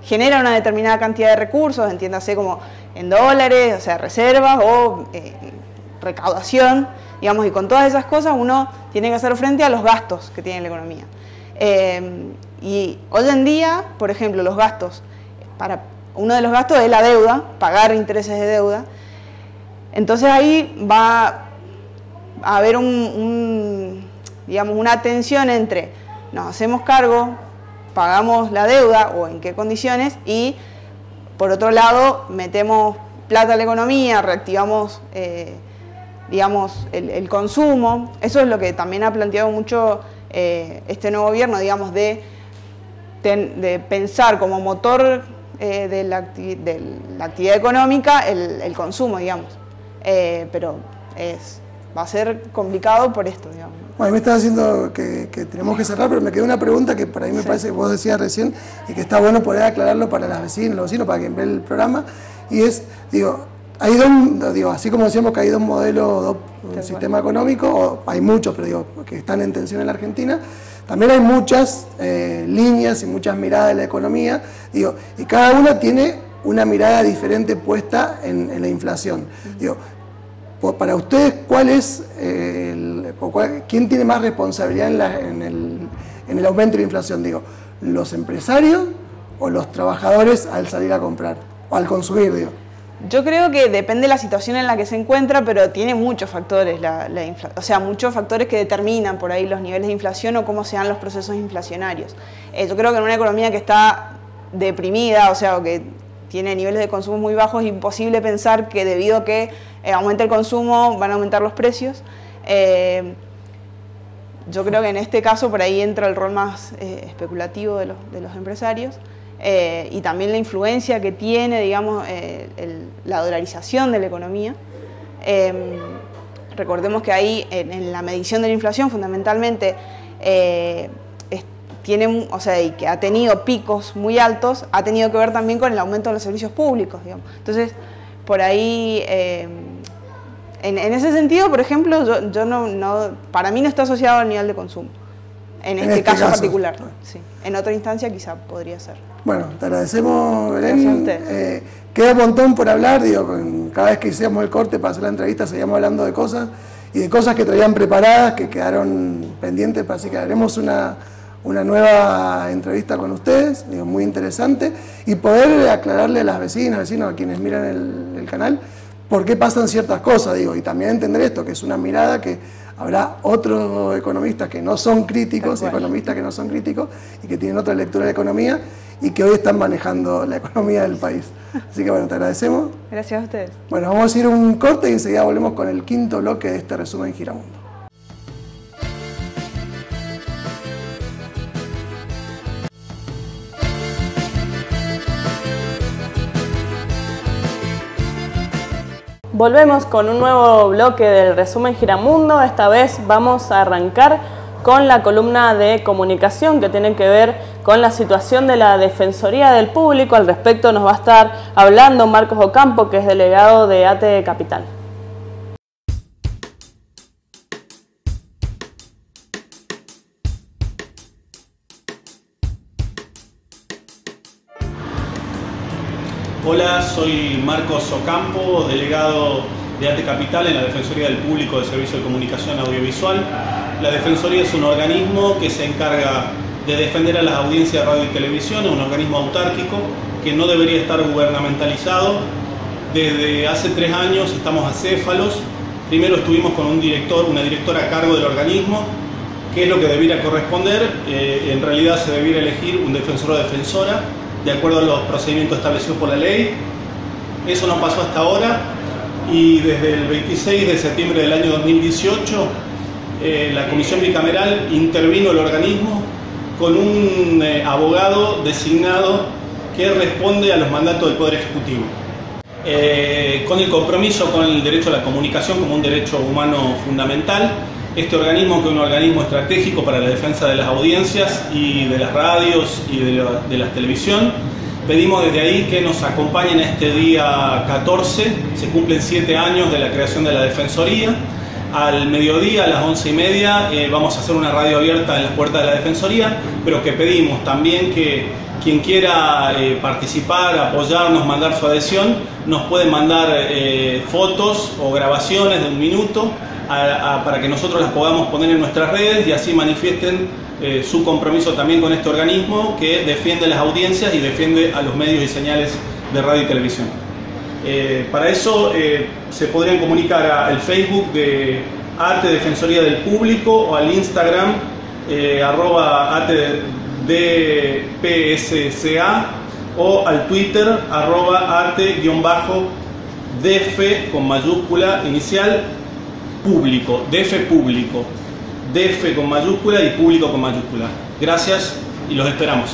genera una determinada cantidad de recursos, entiéndase como en dólares, o sea, reservas o recaudación, digamos, y con todas esas cosas uno tiene que hacer frente a los gastos que tiene la economía. Y hoy en día, por ejemplo, los gastos, uno de los gastos es la deuda, pagar intereses de deuda. Entonces ahí va a haber un digamos, una tensión entre nos hacemos cargo, pagamos la deuda o en qué condiciones, y por otro lado metemos plata a la economía, reactivamos digamos, el consumo. Eso es lo que también ha planteado mucho este nuevo gobierno, digamos, de pensar como motor de la actividad económica el consumo, digamos. Pero va a ser complicado por esto, digamos. Bueno, me estás diciendo que tenemos que cerrar, pero me quedó una pregunta que por ahí me parece que vos decías recién y que está bueno poder aclararlo para las vecinas, los vecinos, para quien ve el programa, y es, digo, hay dos, así como decíamos que hay dos modelos, un sistema económico, o hay muchos, pero digo, que están en tensión en la Argentina, también hay muchas líneas y muchas miradas de la economía, digo, y cada una tiene una mirada diferente puesta en la inflación. Digo, para ustedes, ¿cuál es quién tiene más responsabilidad en el aumento de la inflación? Digo, ¿los empresarios o los trabajadores al salir a comprar o al consumir, digo? Yo creo que depende de la situación en la que se encuentra, pero tiene muchos factores o sea, muchos factores que determinan por ahí los niveles de inflación o cómo se dan los procesos inflacionarios. Yo creo que en una economía que está deprimida, o sea, o que tiene niveles de consumo muy bajos, es imposible pensar que debido a que aumente el consumo van a aumentar los precios. Yo creo que en este caso por ahí entra el rol más especulativo de los empresarios. Y también la influencia que tiene, digamos, la dolarización de la economía. Recordemos que ahí, en la medición de la inflación, fundamentalmente, o sea, y que ha tenido picos muy altos, ha tenido que ver también con el aumento de los servicios públicos, digamos. Entonces, por ahí, en ese sentido, por ejemplo, para mí no está asociado al nivel de consumo. En este caso particular, sí. En otra instancia quizá podría ser. Bueno, te agradecemos, Belén. Gracias a usted. Queda un montón por hablar, digo, cada vez que hicimos el corte para hacer la entrevista seguíamos hablando de cosas y de cosas que traían preparadas, que quedaron pendientes, así que haremos una nueva entrevista con ustedes, digo, muy interesante, y poder aclararle a las vecinos, a quienes miran el canal, por qué pasan ciertas cosas, digo, y también entender esto, que es una mirada que habrá otros economistas que no son críticos, economistas que no son críticos y que tienen otra lectura de la economía y que hoy están manejando la economía del país. Así que bueno, te agradecemos. Gracias a ustedes. Bueno, vamos a ir a un corte y enseguida volvemos con el quinto bloque de este resumen Giramundo. Volvemos con un nuevo bloque del resumen Giramundo. Esta vez vamos a arrancar con la columna de comunicación que tiene que ver con la situación de la Defensoría del Público. Al respecto nos va a estar hablando Marcos Ocampo, que es delegado de ATE Capital. Hola, soy Marcos Ocampo, delegado de ATE Capital en la Defensoría del Público de Servicio de Comunicación Audiovisual. La Defensoría es un organismo que se encarga de defender a las audiencias de radio y televisión, es un organismo autárquico que no debería estar gubernamentalizado. Desde hace 3 años estamos acéfalos. Primero estuvimos con un director, una directora a cargo del organismo, que es lo que debiera corresponder. En realidad se debiera elegir un defensor o defensora, de acuerdo a los procedimientos establecidos por la ley. Eso no pasó hasta ahora y desde el 26 de septiembre del año 2018 la Comisión Bicameral intervino el organismo con un abogado designado que responde a los mandatos del Poder Ejecutivo. Con el compromiso con el derecho a la comunicación como un derecho humano fundamental, este organismo, que es un organismo estratégico para la defensa de las audiencias y de las radios y de la televisión, pedimos desde ahí que nos acompañen este día 14, se cumplen 7 años de la creación de la Defensoría. Al mediodía, a las 11:30, vamos a hacer una radio abierta en las puertas de la Defensoría, pero que pedimos también que quien quiera participar, apoyarnos, mandar su adhesión, nos pueden mandar fotos o grabaciones de 1 minuto para que nosotros las podamos poner en nuestras redes y así manifiesten su compromiso también con este organismo que defiende las audiencias y defiende a los medios y señales de radio y televisión. Para eso se podrían comunicar al Facebook de ATE Defensoría del Público o al Instagram @ATEDPSCA o al Twitter @ATE_DF con mayúscula inicial público, DF público, DF con mayúscula y público con mayúscula. Gracias y los esperamos.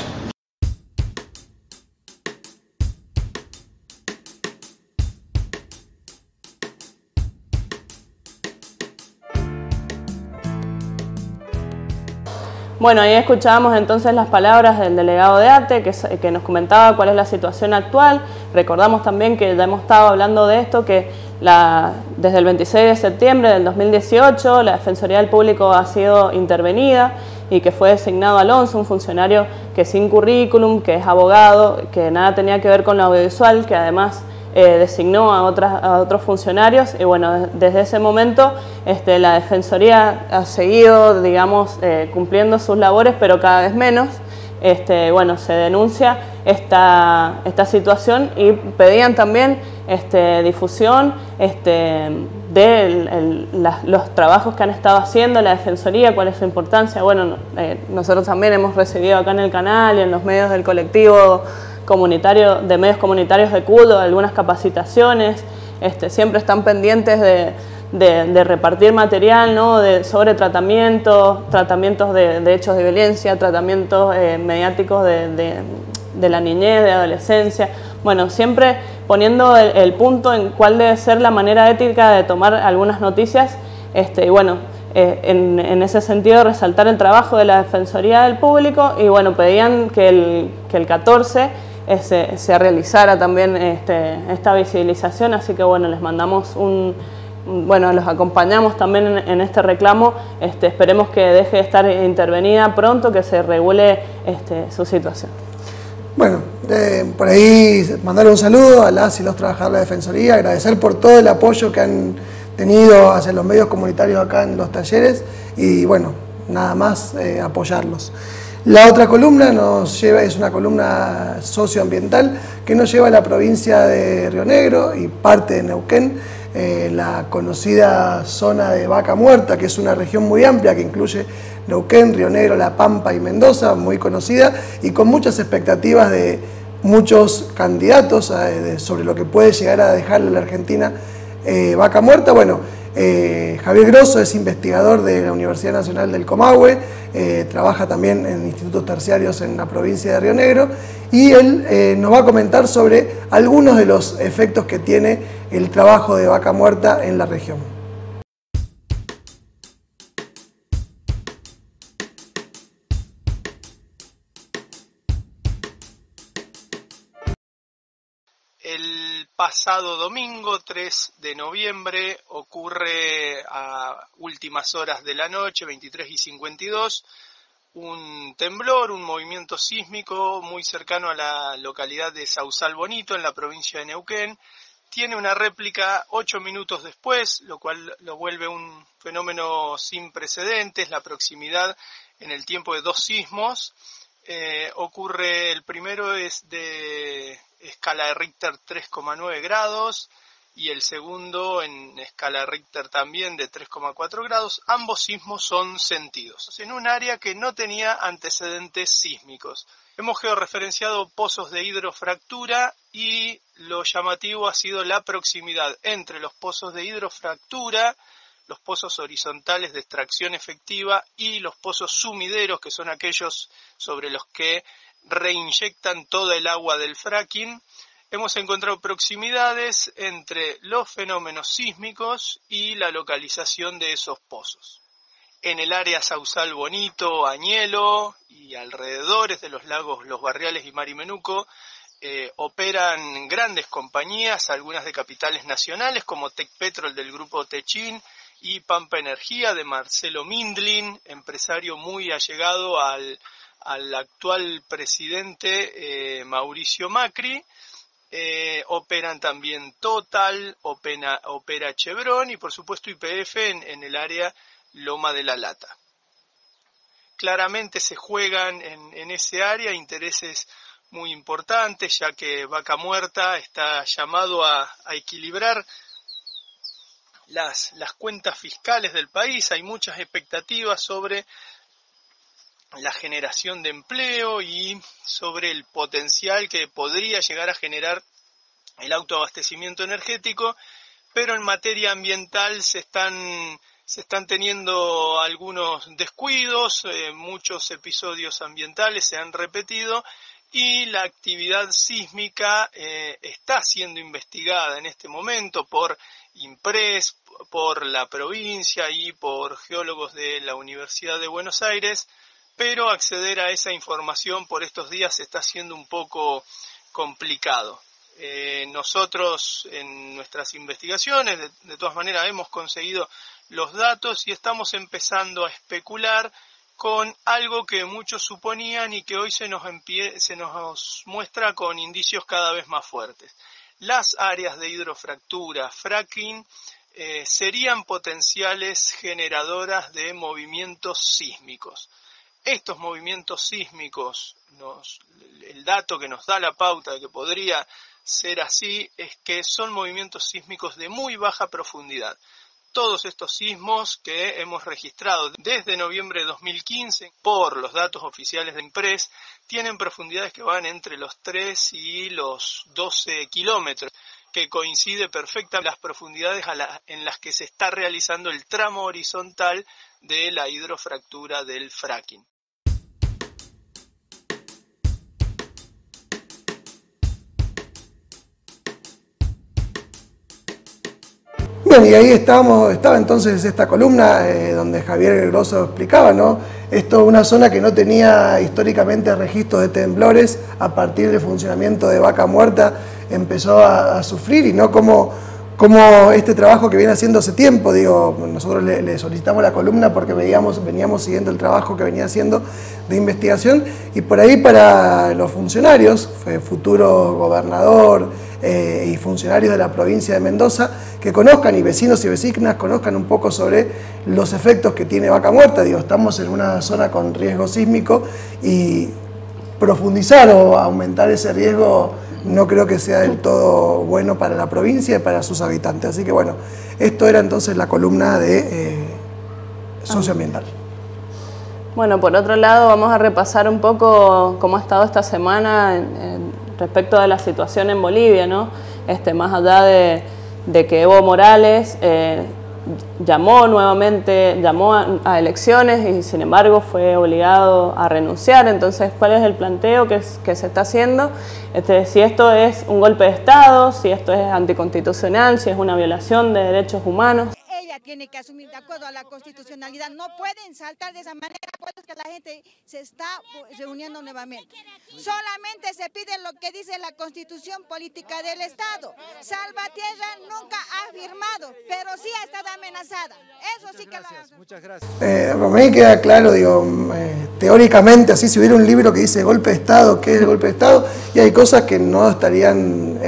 Bueno, ahí escuchábamos entonces las palabras del delegado de ATE que nos comentaba cuál es la situación actual. Recordamos también que ya hemos estado hablando de esto, que desde el 26 de septiembre del 2018 la Defensoría del Público ha sido intervenida y que fue designado Alonso, un funcionario que sin currículum, que es abogado, que nada tenía que ver con lo audiovisual, que además designó a otros funcionarios y bueno, desde ese momento la Defensoría ha seguido, digamos, cumpliendo sus labores, pero cada vez menos. Bueno, se denuncia esta situación y pedían también difusión de los trabajos que han estado haciendo la Defensoría, cuál es su importancia. Bueno, nosotros también hemos recibido acá en el canal y en los medios del colectivo comunitario, de medios comunitarios de Cudo, algunas capacitaciones, siempre están pendientes de repartir material, ¿no? Sobre tratamientos de hechos de violencia, tratamientos mediáticos de la niñez, de adolescencia. Bueno, siempre poniendo el punto en cuál debe ser la manera ética de tomar algunas noticias, y bueno, en ese sentido resaltar el trabajo de la Defensoría del Público y bueno, pedían que el 14 se realizara también esta visibilización, así que bueno, les mandamos los acompañamos también en este reclamo, esperemos que deje de estar intervenida pronto, que se regule su situación. Bueno, por ahí mandar un saludo a las y los trabajadores de la Defensoría, agradecer por todo el apoyo que han tenido hacia los medios comunitarios acá en los talleres y bueno, nada más apoyarlos. La otra columna es una columna socioambiental que nos lleva a la provincia de Río Negro y parte de Neuquén, la conocida zona de Vaca Muerta, que es una región muy amplia que incluye Neuquén, Río Negro, La Pampa y Mendoza, muy conocida y con muchas expectativas de muchos candidatos sobre lo que puede llegar a dejarle a la Argentina Vaca Muerta. Bueno, Javier Grosso es investigador de la Universidad Nacional del Comahue, trabaja también en institutos terciarios en la provincia de Río Negro y él nos va a comentar sobre algunos de los efectos que tiene el trabajo de Vaca Muerta en la región. El pasado domingo 3 de noviembre ocurre a últimas horas de la noche, 23:52, un temblor, un movimiento sísmico muy cercano a la localidad de Sausal Bonito en la provincia de Neuquén. Tiene una réplica 8 minutos después, lo cual lo vuelve un fenómeno sin precedentes, la proximidad en el tiempo de dos sismos. Ocurre, el primero es de escala de Richter 3,9 grados y el segundo en escala de Richter también de 3,4 grados. Ambos sismos son sentidos en un área que no tenía antecedentes sísmicos. Hemos georreferenciado pozos de hidrofractura y lo llamativo ha sido la proximidad entre los pozos de hidrofractura, los pozos horizontales de extracción efectiva y los pozos sumideros, que son aquellos sobre los que reinyectan toda el agua del fracking. Hemos encontrado proximidades entre los fenómenos sísmicos y la localización de esos pozos. En el área Sausal Bonito, Añelo y alrededores de los lagos Los Barriales y Marimenuco operan grandes compañías, algunas de capitales nacionales como Tecpetrol del grupo Techin y Pampa Energía de Marcelo Mindlin, empresario muy allegado al actual presidente Mauricio Macri. Operan también Total, opera Chevron y por supuesto YPF en el área Loma de la Lata. Claramente se juegan en ese área intereses muy importantes, ya que Vaca Muerta está llamado a equilibrar las cuentas fiscales del país. Hay muchas expectativas sobre la generación de empleo y sobre el potencial que podría llegar a generar el autoabastecimiento energético, pero en materia ambiental se están teniendo algunos descuidos, muchos episodios ambientales se han repetido y la actividad sísmica está siendo investigada en este momento por INPRES, por la provincia y por geólogos de la Universidad de Buenos Aires, pero acceder a esa información por estos días está siendo un poco complicado. Nosotros en nuestras investigaciones de todas maneras hemos conseguido los datos y estamos empezando a especular con algo que muchos suponían y que hoy se nos muestra con indicios cada vez más fuertes. Las áreas de hidrofractura, fracking, serían potenciales generadoras de movimientos sísmicos. Estos movimientos sísmicos, el dato que nos da la pauta de que podría ser así, es que son movimientos sísmicos de muy baja profundidad. Todos estos sismos que hemos registrado desde noviembre de 2015 por los datos oficiales de INPRES tienen profundidades que van entre los 3 y los 12 kilómetros, que coincide perfectamente con las profundidades en las que se está realizando el tramo horizontal de la hidrofractura del fracking. Bien, y ahí estaba entonces esta columna donde Javier Grosso explicaba, ¿no? Esto es una zona que no tenía históricamente registros de temblores, a partir del funcionamiento de Vaca Muerta empezó a sufrir, y no como este trabajo que viene haciendo hace tiempo. Digo, nosotros le solicitamos la columna porque veníamos siguiendo el trabajo que venía haciendo de investigación, y por ahí para los funcionarios, futuro gobernador y funcionarios de la provincia de Mendoza, que conozcan, y vecinos y vecinas conozcan un poco sobre los efectos que tiene Vaca Muerta. Digo, estamos en una zona con riesgo sísmico y profundizar o aumentar ese riesgo no creo que sea del todo bueno para la provincia y para sus habitantes. Así que bueno, esto era entonces la columna de socioambiental. Bueno, por otro lado vamos a repasar un poco cómo ha estado esta semana respecto de la situación en Bolivia, ¿no? Más allá de que Evo Morales llamó a elecciones y sin embargo fue obligado a renunciar. Entonces, ¿cuál es el planteo que se está haciendo? Si esto es un golpe de Estado, si esto es anticonstitucional, si es una violación de derechos humanos. Ella tiene que asumir de acuerdo a la constitucionalidad, no pueden saltar de esa manera, pues que la gente se está reuniendo nuevamente. Solamente se pide lo que dice la Constitución Política del Estado. Salvatierra nunca ha firmado, pero sí ha estado amenazada. Eso sí que lo... Muchas gracias. Para mí queda claro, digo, teóricamente, así si hubiera un libro que dice golpe de Estado, ¿qué es el golpe de Estado? Y hay cosas que no estarían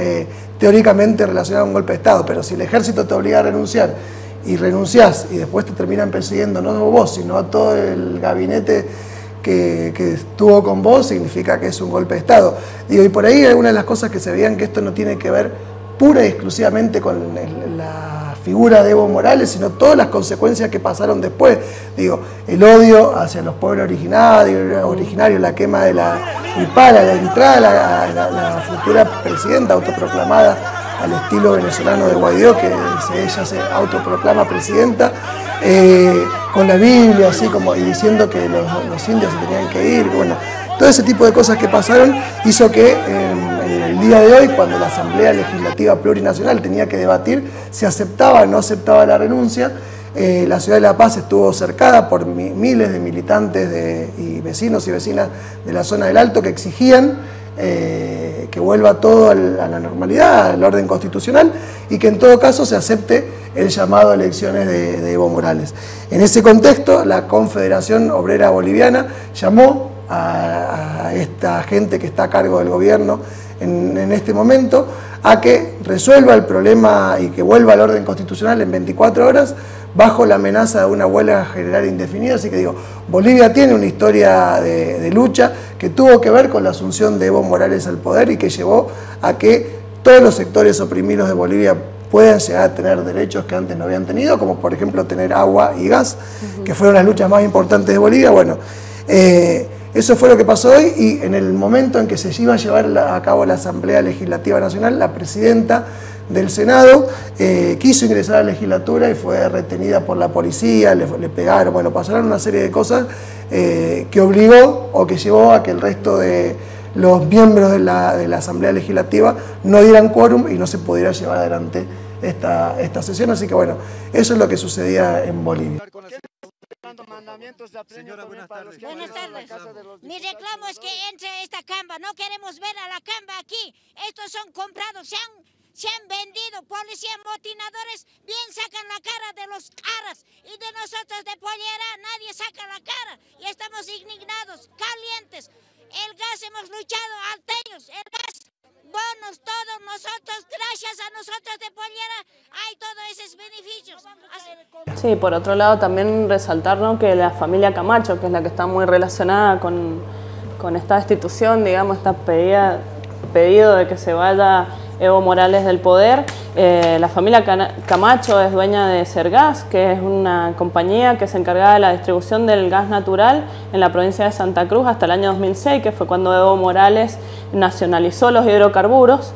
teóricamente relacionadas a un golpe de Estado, pero si el ejército te obliga a renunciar y renunciás y después te terminan persiguiendo, no vos, sino a todo el gabinete que estuvo con vos, significa que es un golpe de Estado. Digo, y por ahí algunas de las cosas que se veían que esto no tiene que ver pura y exclusivamente con la figura de Evo Morales, sino todas las consecuencias que pasaron después. Digo, el odio hacia los pueblos originarios, la quema de la Ipala, la entrada a la futura presidenta autoproclamada al estilo venezolano de Guaidó, que ella se autoproclama presidenta, con la Biblia, así como, y diciendo que los indios se tenían que ir. Bueno, todo ese tipo de cosas que pasaron hizo que en el día de hoy, cuando la Asamblea Legislativa Plurinacional tenía que debatir si aceptaba o no aceptaba la renuncia, la ciudad de La Paz estuvo cercada por miles de militantes y vecinos y vecinas de la zona del Alto que exigían que vuelva todo a la normalidad, al orden constitucional, y que en todo caso se acepte el llamado a elecciones de Evo Morales. En ese contexto, la Confederación Obrera Boliviana llamó a esta gente que está a cargo del gobierno en este momento a que resuelva el problema y que vuelva al orden constitucional en 24 horas, bajo la amenaza de una huelga general indefinida. Así que digo, Bolivia tiene una historia de lucha que tuvo que ver con la asunción de Evo Morales al poder y que llevó a que todos los sectores oprimidos de Bolivia puedan llegar a tener derechos que antes no habían tenido, como por ejemplo tener agua y gas, que fueron las luchas más importantes de Bolivia. Bueno, eso fue lo que pasó hoy, y en el momento en que se iba a llevar a cabo la Asamblea Legislativa Nacional, la presidenta del Senado quiso ingresar a la legislatura y fue retenida por la policía, le pegaron, bueno, pasaron una serie de cosas que obligó o que llevó a que el resto de los miembros de la Asamblea Legislativa no dieran quórum y no se pudiera llevar adelante esta sesión. Así que bueno, eso es lo que sucedía en Bolivia. Señora, buenas tardes. Buenas tardes. Mi reclamo es que entre esta camba. No queremos ver a la camba aquí. Estos son comprados, se han vendido. Policía, motinadores, bien sacan la cara de los caras. Y de nosotros de Pollera nadie saca la cara. Y estamos indignados, calientes. El gas hemos luchado, alteños, el gas, bonos, todos nosotros, gracias a nosotros de Pollera, hay todos esos beneficios. Sí, por otro lado también resaltar, ¿no?, que la familia Camacho, que es la que está muy relacionada con esta institución, digamos, está pedido de que se vaya Evo Morales del poder. La familia Camacho es dueña de Sergas, que es una compañía que se encargaba de la distribución del gas natural en la provincia de Santa Cruz hasta el año 2006, que fue cuando Evo Morales nacionalizó los hidrocarburos.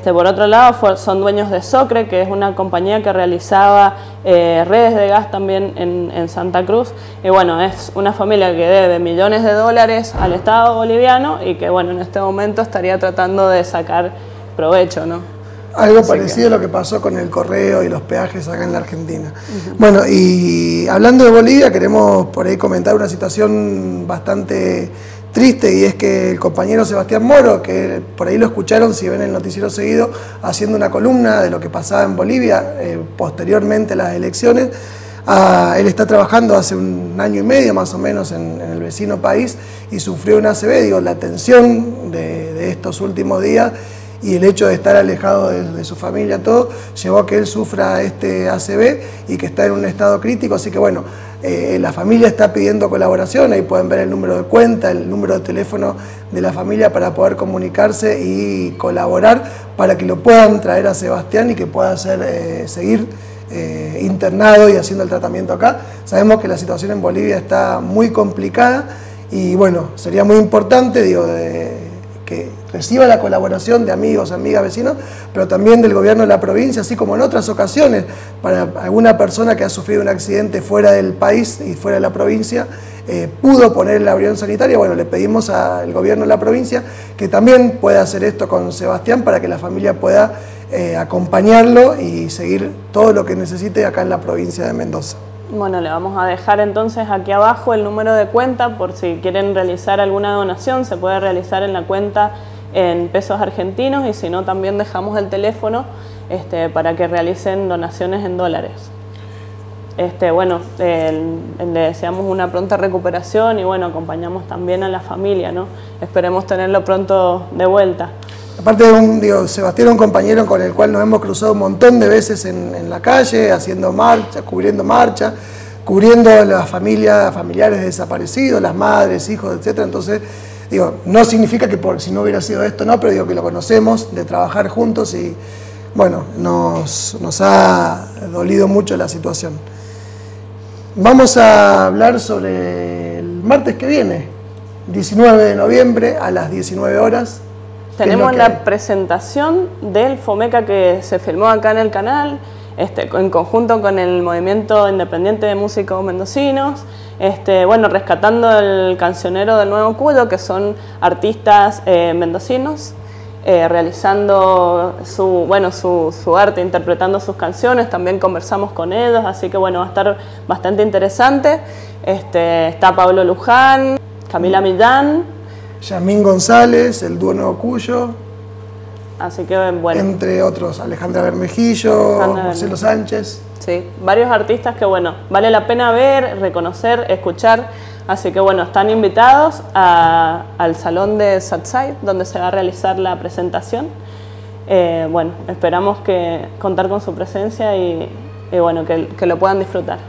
Por otro lado, son dueños de Socre, que es una compañía que realizaba redes de gas también en Santa Cruz. Y bueno, es una familia que debe millones de dólares al Estado boliviano y que bueno, en este momento estaría tratando de sacar provecho, ¿no? Algo parecido a lo que pasó con el correo y los peajes acá en la Argentina. Bueno, y hablando de Bolivia, queremos por ahí comentar una situación bastante triste, y es que el compañero Sebastián Moro, que por ahí lo escucharon, si ven el noticiero seguido, haciendo una columna de lo que pasaba en Bolivia posteriormente a las elecciones. Él está trabajando hace un año y medio más o menos en el vecino país y sufrió un ACV. Digo, la tensión de estos últimos días y el hecho de estar alejado de su familia, todo, llevó a que él sufra este ACV y que está en un estado crítico. Así que bueno, la familia está pidiendo colaboración. Ahí pueden ver el número de cuenta, el número de teléfono de la familia para poder comunicarse y colaborar para que lo puedan traer a Sebastián y que pueda seguir internado y haciendo el tratamiento acá. Sabemos que la situación en Bolivia está muy complicada y bueno, sería muy importante, digo, que reciba la colaboración de amigos, amigas, vecinos, pero también del gobierno de la provincia, así como en otras ocasiones, para alguna persona que ha sufrido un accidente fuera del país y fuera de la provincia, pudo poner el avión sanitario. Bueno, le pedimos al gobierno de la provincia que también pueda hacer esto con Sebastián para que la familia pueda acompañarlo y seguir todo lo que necesite acá en la provincia de Mendoza. Bueno, le vamos a dejar entonces aquí abajo el número de cuenta por si quieren realizar alguna donación. Se puede realizar en la cuenta en pesos argentinos y si no también dejamos el teléfono para que realicen donaciones en dólares. Bueno, le deseamos una pronta recuperación y bueno, acompañamos también a la familia, ¿no? Esperemos tenerlo pronto de vuelta. Aparte Sebastián es un compañero con el cual nos hemos cruzado un montón de veces en la calle, haciendo marcha, cubriendo a las familiares desaparecidos, las madres, hijos, etc. Entonces, no significa que si no hubiera sido esto, no, pero que lo conocemos, de trabajar juntos y, bueno, nos ha dolido mucho la situación. Vamos a hablar sobre el martes que viene, 19 de noviembre a las 19 horas. Tenemos la presentación del FOMECA que se filmó acá en el canal, en conjunto con el Movimiento Independiente de Músicos Mendocinos, bueno, rescatando el cancionero del Nuevo Cuyo, que son artistas mendocinos, realizando su arte, interpretando sus canciones. También conversamos con ellos, así que bueno, va a estar bastante interesante. Está Pablo Luján, Camila Millán, Yamín González, el dúo Nuevo Cuyo. Así que bueno. Entre otros, Alejandra Bermejillo, Marcelo Sánchez. Sí, varios artistas que bueno, vale la pena ver, reconocer, escuchar. Así que bueno, están invitados al salón de Satsai, donde se va a realizar la presentación. Bueno, esperamos contar con su presencia y bueno, que lo puedan disfrutar.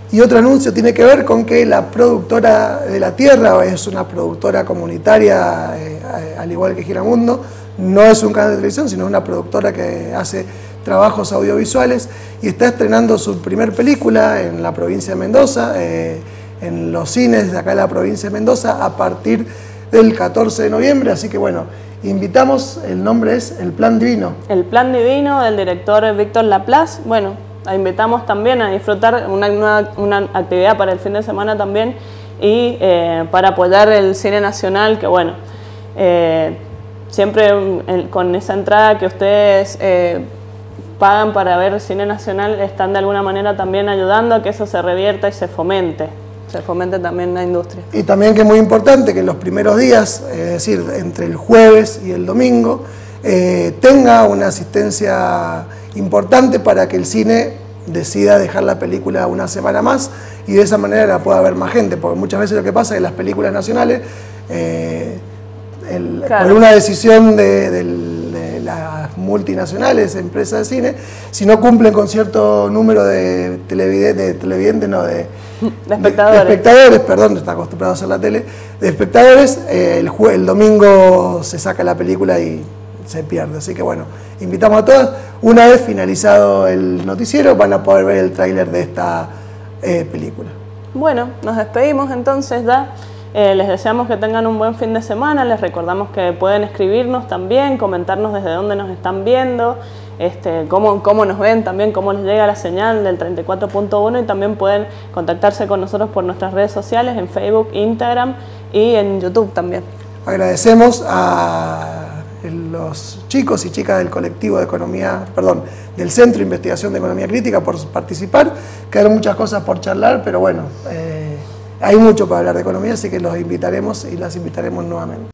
Y otro anuncio tiene que ver con que la productora de La Tierra es una productora comunitaria, al igual que Giramundo. No es un canal de televisión, sino una productora que hace trabajos audiovisuales y está estrenando su primer película en la provincia de Mendoza, en los cines de acá de la provincia de Mendoza, a partir del 14 de noviembre, así que bueno, invitamos, el nombre es El Plan Divino. El Plan Divino, del director Víctor Laplace. Bueno, invitamos también a disfrutar una actividad para el fin de semana también y para apoyar el cine nacional, que bueno, siempre con esa entrada que ustedes pagan para ver cine nacional, están de alguna manera también ayudando a que eso se revierta y se fomente también la industria. Y también que es muy importante que en los primeros días, es decir, entre el jueves y el domingo, tenga una asistencia importante para que el cine decida dejar la película una semana más y de esa manera la pueda ver más gente, porque muchas veces lo que pasa es que las películas nacionales, por una decisión de las multinacionales, empresas de cine, si no cumplen con cierto número de espectadores, perdón, está acostumbrado a hacer la tele, de espectadores, el domingo se saca la película y se pierde. Así que bueno, invitamos a todos. Una vez finalizado el noticiero van a poder ver el tráiler de esta película. Bueno, nos despedimos entonces ya. Les deseamos que tengan un buen fin de semana. Les recordamos que pueden escribirnos también, comentarnos desde dónde nos están viendo, cómo nos ven también, cómo les llega la señal del 34.1 y también pueden contactarse con nosotros por nuestras redes sociales en Facebook, Instagram y en YouTube también. Agradecemos a los chicos y chicas del colectivo de economía, del Centro de Investigación de Economía Crítica por participar. Quedaron muchas cosas por charlar, pero bueno, hay mucho para hablar de economía, así que los invitaremos y las invitaremos nuevamente.